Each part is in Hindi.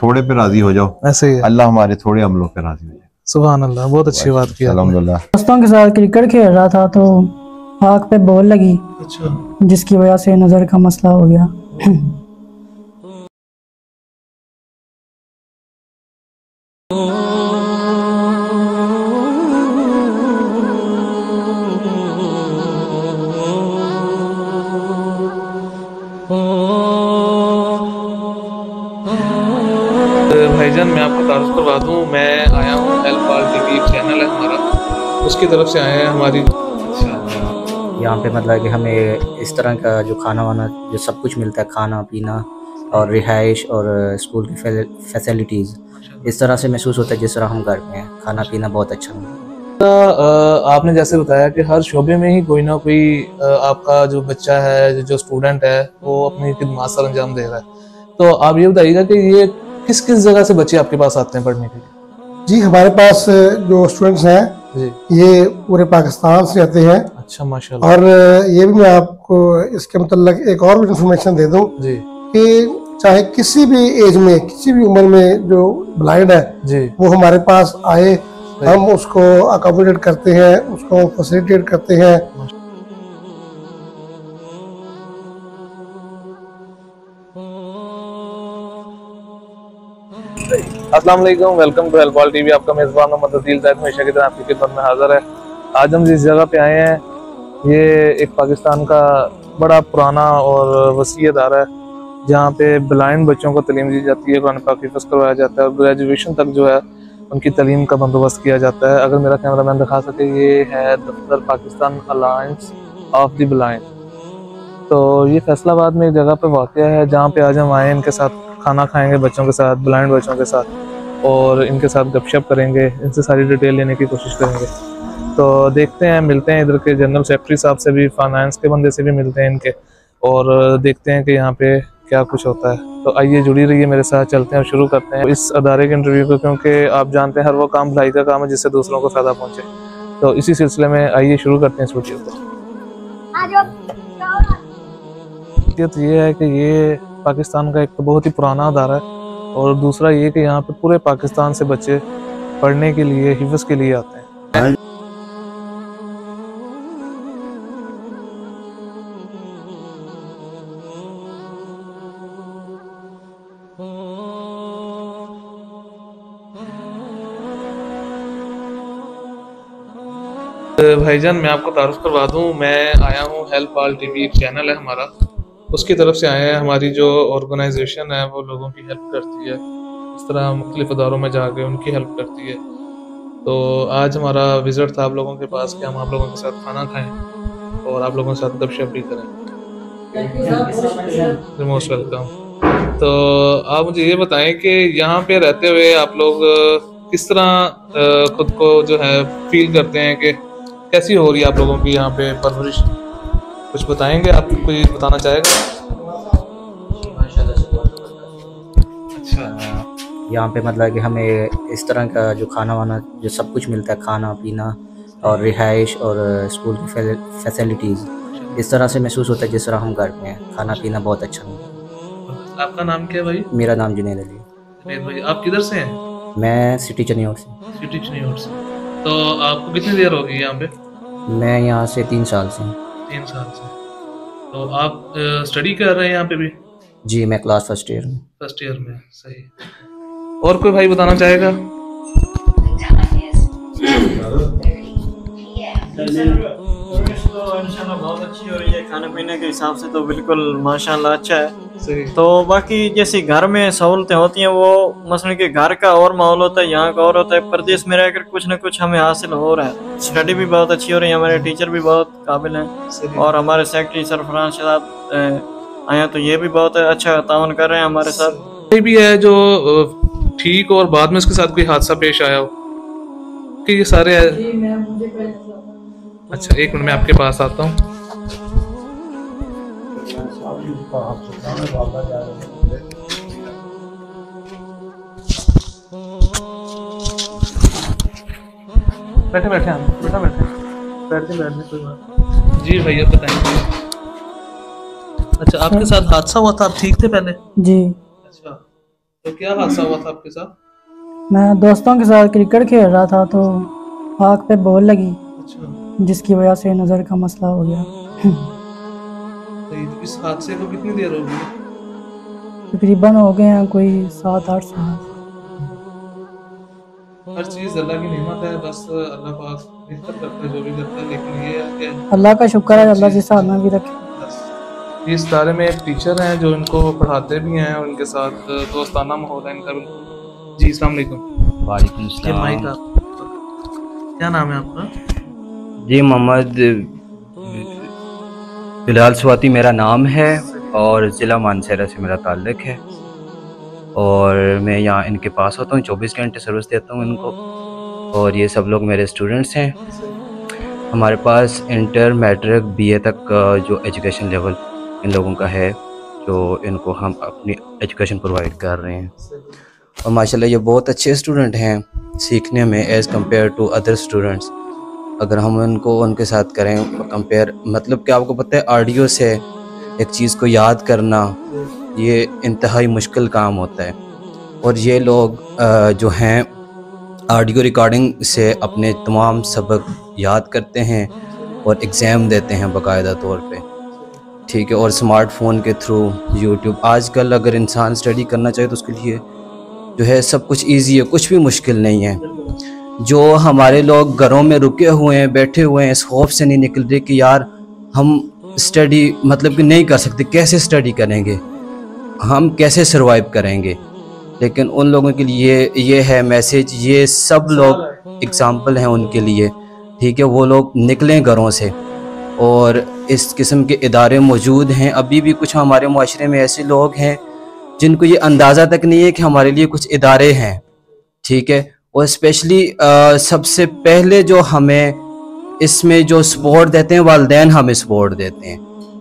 थोड़े पे राजी हो जाओ, ऐसे ही है। अल्लाह हमारे थोड़े अमलों पे राजी हो जाए। सुभान अल्लाह, बहुत अच्छी बात की। अल्हम्दुलिल्लाह। दोस्तों के साथ क्रिकेट खेल रहा था तो आँख पे बॉल लगी, अच्छा, जिसकी वजह से नज़र का मसला हो गया। भाईजान मैं आपको तारुफ करवा दूं, मैं आया हूँ हेल्प टीवी चैनल है हमारा, उसकी तरफ से आए हैं हमारी। यहाँ पे मतलब कि हमें इस तरह का जो खाना वाना जो सब कुछ मिलता है, खाना पीना और रिहाइश और स्कूल की फैसिलिटीज़ इस तरह से महसूस होता है जिस तरह हम घर में हैं। खाना पीना बहुत अच्छा मिलता है। आपने जैसे बताया कि हर शोबे में ही कोई ना कोई आपका जो बच्चा है, जो स्टूडेंट है, वो अपनी खिदमत सर अंजाम दे रहा है। तो आप ये बताइएगा कि ये किस किस जगह से बच्चे आपके पास आते हैं पढ़ने के लिए? जी, हमारे पास जो स्टूडेंट्स हैं जी, ये पूरे पाकिस्तान से आते हैं। अच्छा, माशाल्लाह। और ये भी मैं आपको इसके मतलब एक और भी इंफॉर्मेशन दे दूं जी कि चाहे किसी भी एज में, किसी भी उम्र में जो ब्लाइंड है जी, वो हमारे पास आए, हम उसको अकोमोडेट करते हैं, उसको फैसिलिटेट करते हैं। अस्सलाम वालेकुम, वेलकम टू हेल्प टीवी। आपका मेजबान मोहम्मद अदील ज़ैद हमेशा की तरह आपकी खिदमत में हाजिर है। आज हम जिस जगह पे आए हैं ये एक पाकिस्तान का बड़ा पुराना और वसी अदारा है जहाँ पे ब्लाइंड बच्चों को तालीम दी जाती है, कुरान पाक हिफ्ज़ करवाया जाता है और ग्रेजुएशन तक जो है उनकी तालीम का बंदोबस्त किया जाता है। अगर मेरा कैमरा मैन दिखा सके, ये है दफ्तर Pakistan alliance of the blind. तो ये फैसलाबाद में एक जगह पे वाक़या है जहाँ पे आज हम आए, इनके साथ खाना खाएंगे बच्चों के साथ, ब्लाइंड बच्चों के साथ, और इनके साथ गपशप करेंगे, इनसे सारी डिटेल लेने की कोशिश करेंगे। तो देखते हैं, मिलते हैं इधर के जनरल सेक्रेटरी साहब से भी, फाइनेंस के बंदे से भी मिलते हैं इनके, और देखते हैं कि यहाँ पे क्या कुछ होता है। तो आइए जुड़ी रहिए मेरे साथ, चलते हैं और शुरू करते हैं इस अदारे के इंटरव्यू को, क्योंकि आप जानते हैं हर वो काम भलाई का काम है जिससे दूसरों को फ़ायदा पहुँचे। तो इसी सिलसिले में आइए शुरू करते हैं इस वीडियो को। तो ये है कि ये पाकिस्तान का एक तो बहुत ही पुराना अदारा है, और दूसरा ये कि यहाँ पे पूरे पाकिस्तान से बच्चे पढ़ने के लिए, हिफ्ज़ के लिए आते हैं। भाईजान मैं आपको तारुफ करवा दूं, मैं आया हूँ हेल्प टीवी चैनल है हमारा, उसकी तरफ से आए हैं। हमारी जो ऑर्गेनाइजेशन है वो लोगों की हेल्प करती है, इस तरह मुख्तलिफ अदारों में जाके उनकी हेल्प करती है। तो आज हमारा विज़िट था आप लोगों के पास कि हम आप लोगों के साथ खाना खाएं और आप लोगों के साथ गपशप भी करें। Most welcome. तो आप मुझे ये बताएं कि यहाँ पे रहते हुए आप लोग किस तरह खुद को जो है फील करते हैं कि कैसी हो रही है आप लोगों की यहाँ पे परवरिश? कुछ बताएंगे आप, कोई बताना चाहेगा? अच्छा, यहाँ पे मतलब कि हमें इस तरह का जो खाना वाना जो सब कुछ मिलता है, खाना पीना और रिहाइश और स्कूल की फैसिलिटीज़ इस तरह से महसूस होता है जिस तरह हम घर में हैं। खाना पीना बहुत अच्छा मिलता है। आपका नाम क्या है भाई? मेरा नाम जुनैद अली। जुनैद भाई, आप किधर से हैं? मैं सिटी चनियोट से। सिटी चनियोट से। तो आपको कितनी देर होगी यहाँ पे? मैं यहाँ से 3 साल से। 3 साल से। तो आप स्टडी कर रहे हैं यहाँ पे भी? जी, मैं क्लास फर्स्ट ईयर में। फर्स्ट ईयर में, सही। और कोई भाई बताना चाहेगा? इंशाल्लाह बहुत अच्छी हो रही है, खाने पीने के हिसाब से तो बिल्कुल माशाल्लाह अच्छा है। सही। तो बाकी जैसी घर में सहूलतें होती हैं वो मसलन कि घर का और माहौल होता है, यहाँ का और होता है। प्रदेश में रहकर कुछ न कुछ हमें हासिल हो रहा है। स्टडी भी बहुत अच्छी हो रही है, हमारे टीचर भी बहुत काबिल हैं, और हमारे सेक्रेटरी सरफराज साहब आए तो ये भी बहुत अच्छा ताउन कर रहे हैं हमारे साथ। ये भी है जो ठीक और बाद में उसके साथ कोई हादसा पेश आया हो कि ये सारे अच्छा, एक मिनट में आपके पास आता हूँ। बैठे बैठे हम बेटा बैठे कोई बात। जी भैया बताएंगे। अच्छा, आपके साथ हादसा हुआ था, आप ठीक थे पहले? जी। अच्छा, तो क्या हादसा हुआ था आपके साथ? मैं दोस्तों के साथ क्रिकेट खेल रहा था तो आँख पे बॉल लगी, अच्छा, जिसकी वजह से नज़र का मसला हो गया। तो इस हादसे को कितनी देर हो गई? तकरीबन हो गए हैं कोई 7-8 साल। हर चीज़ अल्लाह की नेमत है, बस अल्लाह पाक बेहतर करता है जो भी करता है, लेकिन ये है कि अल्लाह का शुक्र है, अल्लाह जिस हाल में भी रखे। बस इस इदारे में एक टीचर हैं जो इनको पढ़ाते भी हैं, उनके साथ दोस्ताना माहौल है इनका बिल्कुल। जी अस्सलाम वालेकुम। वालेकुम ये माइक सलाम। आप, क्या नाम है आपका? जी मोहम्मद बिलाल स्वाति मेरा नाम है और ज़िला मानसरा से मेरा ताल्लुक़ है और मैं यहाँ इनके पास होता हूँ, 24 घंटे सर्विस देता हूँ इनको और ये सब लोग मेरे स्टूडेंट्स हैं। हमारे पास इंटर मैट्रिक बीए तक का जो एजुकेशन लेवल इन लोगों का है, जो इनको हम अपनी एजुकेशन प्रोवाइड कर रहे हैं और माशाल्लाह ये बहुत अच्छे स्टूडेंट हैं सीखने में as compare to other students. अगर हम उनको उनके साथ करें कंपेयर, मतलब कि आपको पता है ऑडियो से एक चीज़ को याद करना ये इंतहाई मुश्किल काम होता है और ये लोग जो हैं ऑडियो रिकॉर्डिंग से अपने तमाम सबक याद करते हैं और एग्ज़ाम देते हैं बाकायदा तौर पे, ठीक है। और स्मार्टफ़ोन के थ्रू यूट्यूब, आजकल अगर इंसान स्टडी करना चाहे तो उसके लिए जो है सब कुछ इजी है, कुछ भी मुश्किल नहीं है। जो हमारे लोग घरों में रुके हुए हैं, बैठे हुए हैं, इस खौफ से नहीं निकल रहे कि यार हम स्टडी मतलब कि नहीं कर सकते, कैसे स्टडी करेंगे, हम कैसे सरवाइव करेंगे, लेकिन उन लोगों के लिए ये है मैसेज, ये सब लोग एग्ज़ाम्पल हैं उनके लिए, ठीक है। वो लोग निकलें घरों से और इस किस्म के इदारे मौजूद हैं। अभी भी कुछ हमारे माशरे में ऐसे लोग हैं जिनको ये अंदाज़ा तक नहीं है कि हमारे लिए कुछ इदारे हैं, ठीक है। और स्पेशली सबसे पहले जो हमें इसमें जो सपोर्ट देते हैं वालिदैन हमें सपोर्ट देते हैं।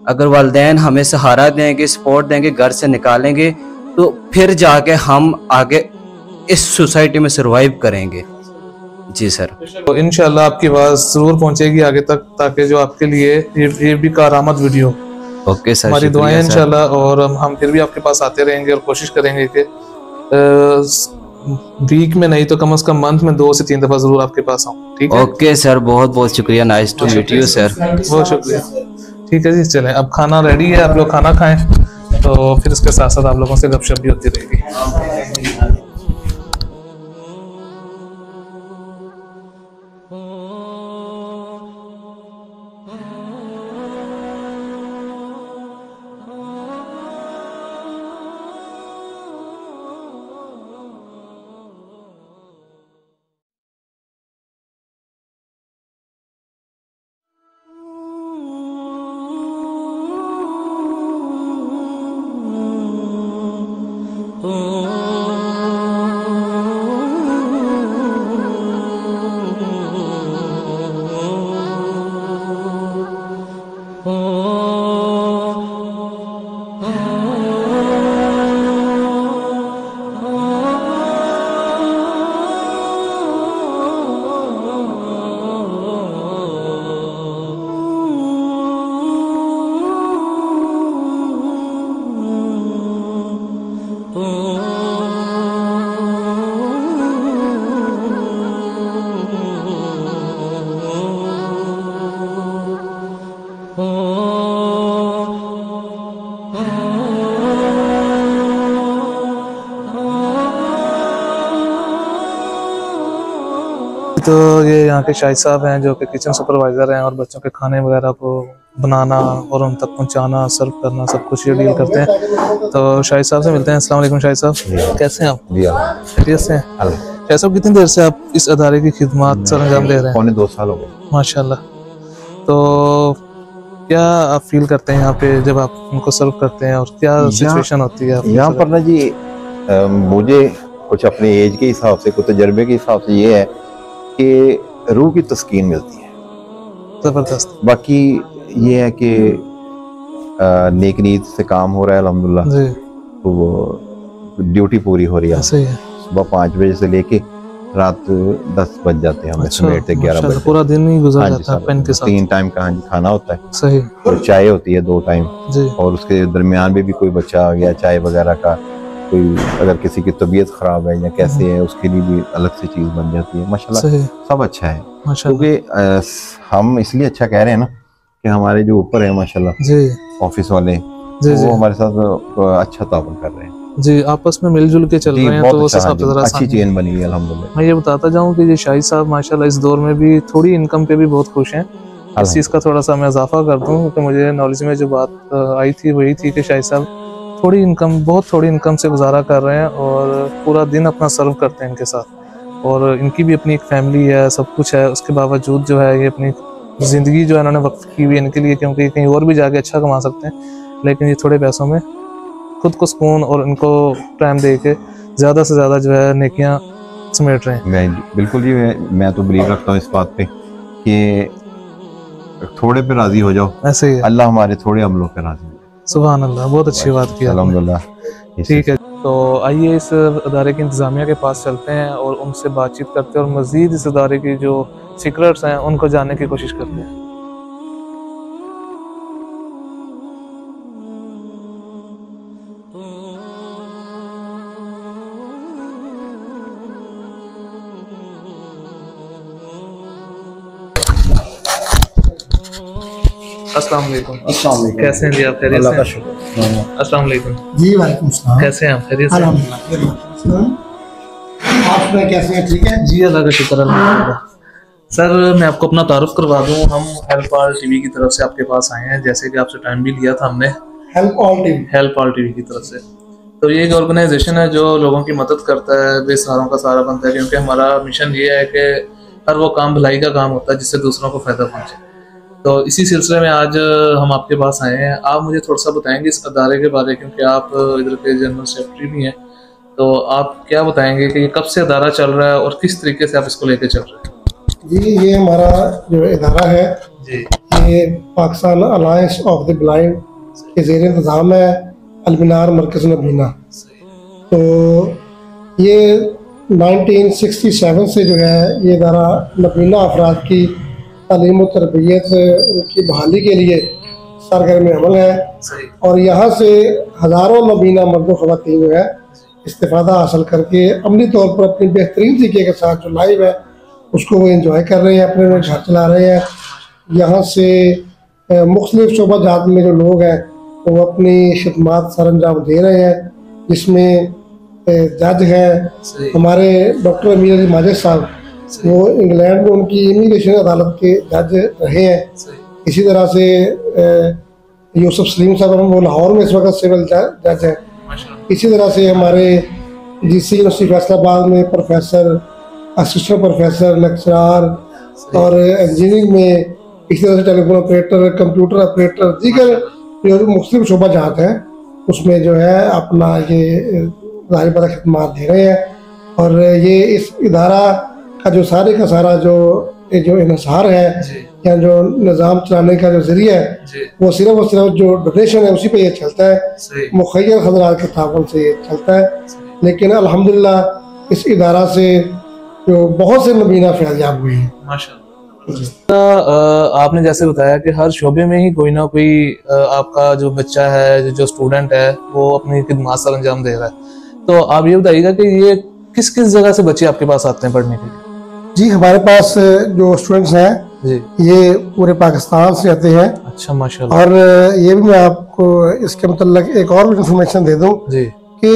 अगर वालिदैन हमें सहारा देंगे, सपोर्ट देंगे, घर से निकालेंगे तो फिर जाके हम आगे इस सोसाइटी में सरवाइव करेंगे। जी सर, तो इंशाल्लाह आपकी आवाज़ ज़रूर पहुंचेगी आगे तक, ताकि जो आपके लिए ये भी कारआमद वीडियो। ओके सर, हमारी दुआएं शुक्रिया सर। इंशाल्लाह, और हम फिर भी आपके पास आते रहेंगे और कोशिश करेंगे कि वीक में नहीं तो कम से कम मंथ में 2 से 3 दफ़ा ज़रूर आपके पास आऊँ, ठीक है। ओके सर, बहुत बहुत शुक्रिया, nice to meet you sir. बहुत शुक्रिया, ठीक है जी। चलें, अब खाना रेडी है, आप लोग खाना खाएं, तो फिर इसके साथ साथ आप लोगों से गपशप भी होती रहेगी। तो ये यहाँ के शाहिद साहब हैं जो कि किचन सुपरवाइज़र हैं और बच्चों के खाने वगैरह को बनाना और उन तक पहुँचाना, सर्व करना, सब कुछ ये डील करते हैं। तो शाहिद साहब से मिलते हैं। अस्सलाम वालेकुम शाहिद साहब, कैसे हैं आप? खैरियत से हैं? शाहिद साहब, कितनी देर से आप इस अदारे की खिदमत सर अंजाम दे रहे हैं? पौने 2 साल हो गए माशाल्लाह। तो क्या आप फील करते हैं यहाँ पे जब आप उनको सर्व करते हैं, और क्या सिचुएशन होती है यहाँ पर? ना जी, मुझे कुछ अपने एज के हिसाब से, कुछ तजर्बे के हिसाब से ये है कि रूह की तस्कीन मिलती है, जबरदस्त। बाकी ये है कि नेक नीयत से काम हो रहा है अल्हम्दुलिल्लाह, जी तो वो ड्यूटी पूरी हो रही है। सही है। सुबह 5 बजे से लेके रात 10 बज जाते हैं हमें, समेट से 11 बजे पूरा दिन ही गुजर हाँ जी जाता है पेन के साथ। 3 टाइम का हाँ जी खाना होता है, सही। और चाय होती है 2 टाइम, जी। और उसके दरमियान में भी कोई बच्चा आ गया चाय वगैरह का कोई अगर किसी की तबीयत खराब है या कैसे है उसके लिए भी अलग से चीज बन जाती है। माशाल्लाह सब अच्छा है, क्योंकि हम इसलिए अच्छा कह रहे हैं ना कि हमारे जो ऊपर है माशाल्लाह जी ऑफिस वाले वो हमारे साथ अच्छा ताउन कर रहे हैं जी, आपस में मिलजुल के चल रहे हैं, तो उस हिसाब से जरा अच्छी चेन बनी है अल्हम्दुलिल्लाह। मैं ये बताता जाऊं कि ये शाहिद साहब माशाल्लाह इस दौर में भी थोड़ी इनकम पे भी बहुत खुश हैं। इस चीज़ का थोड़ा सा मैं इजाफा कर दूं कि मुझे नॉलेज में जो बात आई थी वही थी कि शाहिद साहब बहुत थोड़ी इनकम से गुजारा कर रहे हैं और पूरा दिन अपना सर्व करते हैं इनके साथ, और इनकी भी अपनी एक फैमिली है, सब कुछ है। उसके बावजूद जो है ये अपनी ज़िंदगी जो है इन्होंने वक्त की हुई है इनके लिए, क्योंकि कहीं और भी जाके अच्छा कमा सकते हैं, लेकिन ये थोड़े पैसों में खुद को सुकून और इनको टाइम दे के ज़्यादा से ज़्यादा जो है नेकियां समेट रहे हैं। बिल्कुल जी, मैं तो बिलीव रखता हूँ इस बात पे कि थोड़े पे राजी हो जाओ, ऐसे ही है, अल्लाह हमारे थोड़े अमलों पे राजी हो। सुभान अल्लाह, बहुत अच्छी बात की अल्हम्दुलिल्लाह। ठीक है, तो आइए इस अदारे की इंतज़ामिया के पास चलते हैं और उनसे बातचीत करते हैं और मज़ीद इस अदारे की जो सीक्रेट्स हैं उनको जानने की कोशिश करते हैं। अस्सलाम वालेकुम। कैसे हैं जी आप? खैरियत से? अस्सलाम वालेकुम जी, वालेकुम सलाम। कैसे हैं आप? खैरियत से? आप कैसे हैं? ठीक है जी, अल्लाह का शुक्र अल्हम्दुलिल्लाह। सर मैं आपको अपना तारुफ करवा दूं, हम हेल्प ऑल टीवी की तरफ से आपके पास आए हैं, जैसे कि आपसे टाइम भी लिया था हमने। हेल्प ऑल टीवी की तरफ से, तो ये एक ऑर्गेनाइजेशन है जो लोगों की मदद करता है, बेसहारों का सहारा बनता है, क्योंकि हमारा मिशन ये है कि हर वो काम भलाई का काम होता है जिससे दूसरों को फायदा पहुंचे। तो इसी सिलसिले में आज हम आपके पास आए हैं। आप मुझे थोड़ा सा बताएंगे इस अदारे के बारे, क्योंकि आप इधर के जनरल सेक्रेटरी भी हैं, तो आप क्या बताएंगे कि ये कब से अदारा चल रहा है और किस तरीके से आप इसको लेके चल रहे हैं? जी, ये हमारा जो इदारा है जी, ये Pakistan alliance of the blind के ज़ेर इंतज़ाम है, अलमिनार मरकज़ नबीना। तो ये 1967 से जो है ये इदारा नबीना अफराद की तालीम और तरबियत उनकी बहाली के लिए सरगर्म अमल है, और यहाँ से हज़ारों नबीना मर्द ख़वातीन जो है इस्तिफ़ादा हासिल करके अमली तौर पर अपनी बेहतरीन तरीके के साथ जो लाइव है उसको वो इंजॉय कर रहे हैं, अपने घर चला रहे हैं। यहाँ से मुख्तलिफ शोबा जात में जो लोग हैं वो अपनी खिदमात सर अंजाम दे रहे हैं, जिसमें जज हैं हमारे डॉक्टर अमीर अली माजिद साहब, वो इंग्लैंड में उनकी इमिग्रेशन अदालत के जज रहे हैं। इसी तरह से यूसुफ सलीम साहब वो लाहौर में इस वक्त सिविल जज हैं। इसी तरह से हमारे जीसी यूनिवर्सिटी फैसलाबाद में प्रोफेसर, असिस्टेंट प्रोफेसर, लेक्चरार और इंजीनियरिंग में, इसी तरह से टेलीफोन ऑपरेटर, कंप्यूटर ऑपरेटर, दीगर जो मुख्तलिफ शोबा जहात हैं उसमें जो है अपना ये ज़ाहिर बड़ा खिदमात दे रहे हैं। और ये इस इदारा का जो सारे का सारा जो इन्हिसार है या जो निज़ाम चलाने का जो जरिया है वो सिर्फ और सिर्फ जो डोनेशन है उसी पे ये चलता है, मुखैर हज़रात के तावन से ये चलता है। लेकिन अल्हम्दुलिल्लाह इस इदारा से जो बहुत से नबीना फैज़याब हुए हैं माशाअल्लाह। आपने जैसे बताया कि हर शोबे में ही कोई ना कोई आपका जो बच्चा है, जो स्टूडेंट है, वो अपनी खिदमत सर अंजाम दे रहा है, तो आप ये बताइएगा कि ये किस किस जगह से बच्चे आपके पास आते हैं पढ़ने के लिए? जी, हमारे पास जो स्टूडेंट्स हैं जी, ये पूरे पाकिस्तान से आते हैं। अच्छा, माशाल्लाह। और ये भी मैं आपको इसके मतलब एक और भी इंफॉर्मेशन दे दूं जी कि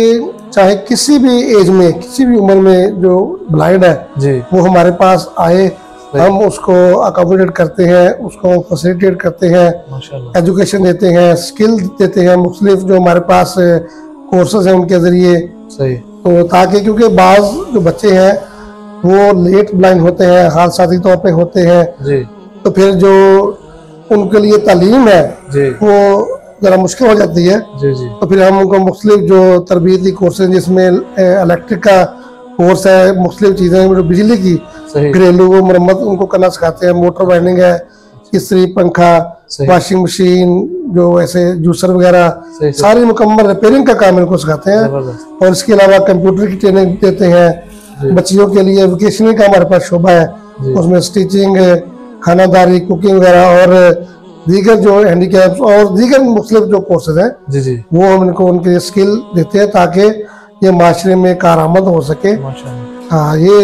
चाहे किसी भी एज में, किसी भी उम्र में जो ब्लाइंड है जी, वो हमारे पास आए, हम उसको अकोमोडेट करते हैं, उसको फैसिलिटेट करते हैं, माशाल्लाह, एजुकेशन देते हैं, स्किल देते हैं, मुख्तलिफ जो हमारे पास कोर्सेज हैं उनके जरिए। सही। तो ताकि क्योंकि बाज़ जो बच्चे हैं वो लेट ब्लाइंड होते हैं, हादसाती तौर पे होते हैं जी, तो फिर जो उनके लिए तालीम है जी, वो ज़रा मुश्किल हो जाती है। जी जी, तो फिर हम उनको मुख्तलिफ जो तरबियती कोर्सेज जिसमें इलेक्ट्रिक का कोर्स है, मुख्तलिफ चीज़ें जो बिजली की घरेलू वो मरम्मत उनको करना सिखाते हैं, मोटर वाइंडिंग है, इस्त्री, पंखा, वॉशिंग मशीन, जो ऐसे जूसर वगैरह सारी मुकम्मल रिपेयरिंग का काम इनको सिखाते हैं। और इसके अलावा कंप्यूटर की ट्रेनिंग देते हैं। बच्चियों के लिए वोकेशनल का हमारे पास शोबा है, उसमें स्टिचिंग, खानादारी, कुकिंग वगैरह और दीगर जो हैंडीकैप्स और दीगर मुख्तलिफ जो कोर्सेज हैं जी जी, वो हम इनको उनके स्किल देते हैं ताकि ये माशरे में कारआमद हो सके। हाँ, ये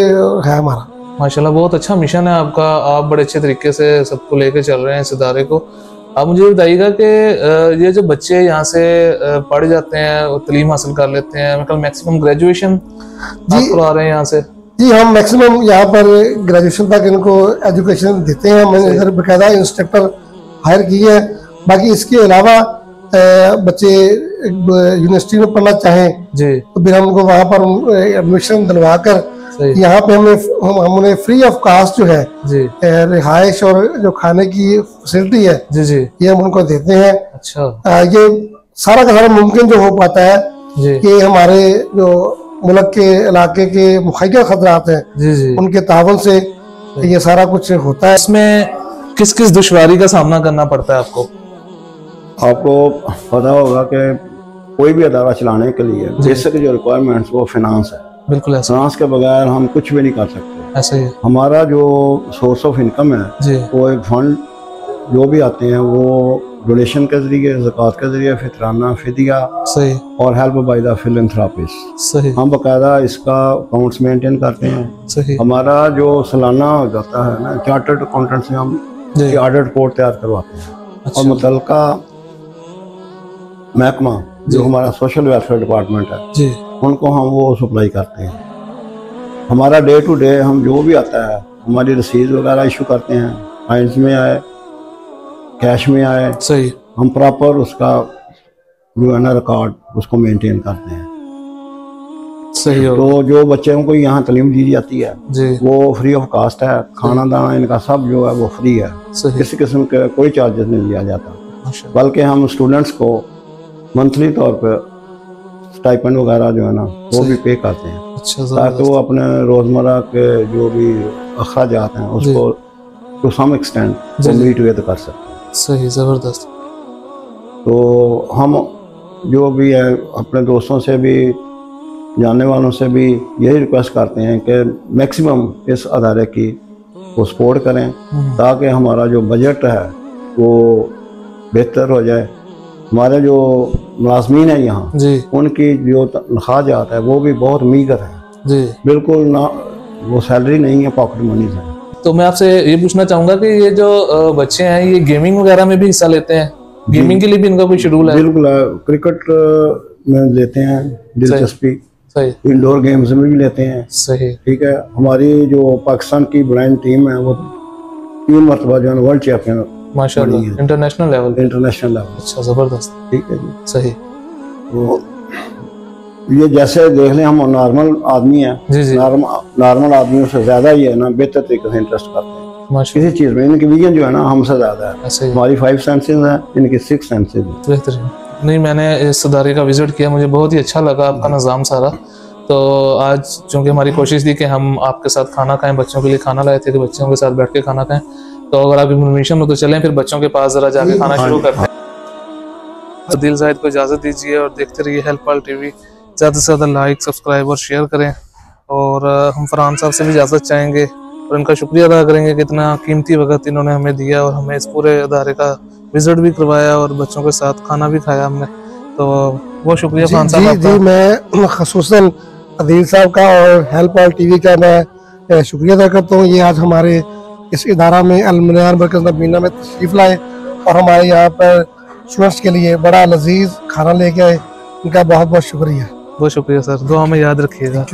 है हमारा। माशाल्लाह, बहुत अच्छा मिशन है आपका। आप बड़े अच्छे तरीके से सबको लेके चल रहे हैं इस इदारे को। आप मुझे बताइएगा कि ये जो बच्चे यहाँ से पढ़ जाते हैं और तालीम हासिल कर लेते हैं, मतलब मैक्सिमम ग्रेजुएशन आप करवा रहे हैं यहाँ से? जी, हम मैक्सिमम यहाँ पर ग्रेजुएशन तक इनको एजुकेशन देते हैं। मैंने इधर बाकायदा इंस्ट्रक्टर हायर की है। बाकी इसके अलावा बच्चे यूनिवर्सिटी में पढ़ना चाहें जी, तो फिर हम उनको वहाँ पर एडमिशन दिलवा कर यहाँ पे हम उन्हें फ्री ऑफ कास्ट जो है रिहाइश और जो खाने की फैसिलिटी है जी जी, ये हम उनको देते हैं। अच्छा, ये सारा का सारा मुमकिन जो हो पाता है कि हमारे जो मुल्क के इलाके के मुखैया खतरात हैं जी जी, उनके तावन से ये सारा कुछ होता है। इसमें किस किस दुश्वारी का सामना करना पड़ता है आपको? आपको पता होगा कि कोई भी अदारा चलाने के लिए बेसिक जो रिक्वायरमेंट्स वो फिनांस है। बिल्कुल, फिनांस के बगैर हम कुछ भी नहीं कर सकते। ऐसे ही हमारा जो सोर्स ऑफ इनकम है वो एक फंड जो भी आते हैं वो डोनेशन के जरिए, ज़कात के जरिए, फितराना, फिदिया सही और हेल्प बाय द फिलैंथ्रोपिस्ट सही, हम बाकायदा इसका अकाउंट्स मेंटेन करते हैं सही। हमारा जो सालाना हो जाता है ना, चार्टर्ड अकाउंटेंट से हम ऑडिट रिपोर्ट तैयार करवाते हैं। अच्छा। और मुतल्लिका महकमा जो हमारा सोशल वेलफेयर डिपार्टमेंट है जी, उनको हम वो सप्लाई करते हैं। हमारा डे टू डे हम जो भी आता है हमारी रसीद वगैरह इशू करते हैं, फाइन्स में आए, कैश में आए सही, हम प्रॉपर उसका जो है ना रिकॉर्ड उसको मेंटेन करते हैं सही। तो जो बच्चों को यहाँ तालीम दी जाती है जी, वो फ्री ऑफ कास्ट है। खाना दाना इनका सब जो है वो फ्री है, किसी किस्म के कोई चार्जेस नहीं लिया जाता। बल्कि हम स्टूडेंट्स को मंथली तौर पे स्टाइपेंड वगैरह जो है ना वो भी पे करते हैं। अच्छा, ताकि वो अपने रोजमर्रा के जो भी अखराजात हैं उसको to some extent meet with कर सकते। सही, जबरदस्त। तो हम जो भी है अपने दोस्तों से भी, जानने वालों से भी यही रिक्वेस्ट करते हैं कि मैक्सिमम इस अदारे की वो सपोर्ट करें ताकि हमारा जो बजट है वो बेहतर हो जाए। हमारे जो मुलाजमीन है यहाँ उनकी जो तनख्वाह जाता है वो भी बहुत मीगर है जी, बिल्कुल ना वो सैलरी नहीं है, पॉकेट मनी है। तो मैं आपसे ये पूछना चाहूँगा कि ये जो बच्चे हैं ये गेमिंग वगैरह में भी हिस्सा लेते हैं? गेमिंग के लिए भी इनका कोई शेड्यूल है? बिल्कुल, क्रिकेट में लेते हैं दिलचस्पी, इंडोर गेम्स में भी लेते हैं सही, ठीक है। हमारी जो पाकिस्तान की ब्लाइंड टीम है वो 3 मरतबा जो है वर्ल्ड चैंपियन माशाल्लाह, इंटरनेशनल लेवल। अच्छा, जबरदस्त, ठीक है जी, सही। तो ये जैसे देख लें हम नॉर्मल आदमी हैं, नॉर्मल आदमियों से ज्यादा ही है ना बेहतर तरीके से इंटरेस्ट करते हैं किसी चीज में। इनकी विजन जो है ना हमसे ज्यादा है। हमारी 5 सेंसेस हैं, इनकी 6 सेंसेस हैं। बेहतरीन। नहीं, मैंने इस इदारे का विजिट किया, मुझे बहुत ही अच्छा लगा आपका निज़ाम सारा। तो आज चूँकि हमारी कोशिश थी कि हम आपके साथ खाना खाएं, बच्चों के लिए खाना लाए थे कि बच्चों के साथ बैठ के खाना खाएं, तो अगर आपकी परमिशन हो तो चलें फिर बच्चों के पास जरा जाके खाना शुरू करते हैं। तो दिल जाहिद को इजाज़त दीजिए और देखते रहिए हेल्प वाल टीवी। ज़्यादा से ज़्यादा लाइक, सब्सक्राइब और शेयर करें। और हम फरहान साहब से भी इजाज़त चाहेंगे और इनका शुक्रिया अदा करेंगे कि इतना कीमती वक्त इन्होंने हमें दिया और हमें इस पूरे अदारे का विजिट भी करवाया और बच्चों के साथ खाना भी खाया हमने। तो बहुत शुक्रिया फरहान साहब। जी, मैं खसूसन अदील साहब का और हेल्प वाल टीवी का मैं शुक्रिया अदा करता हूँ। ये आज हमारे इस इदारा में अल-मनार मरकज़ नबीना में तशरीफ़ लाए और हमारे यहाँ पर स्टूडेंट्स के लिए बड़ा लजीज खाना लेके आए। इनका बहुत बहुत शुक्रिया। बहुत शुक्रिया सर, दुआ में याद रखिएगा।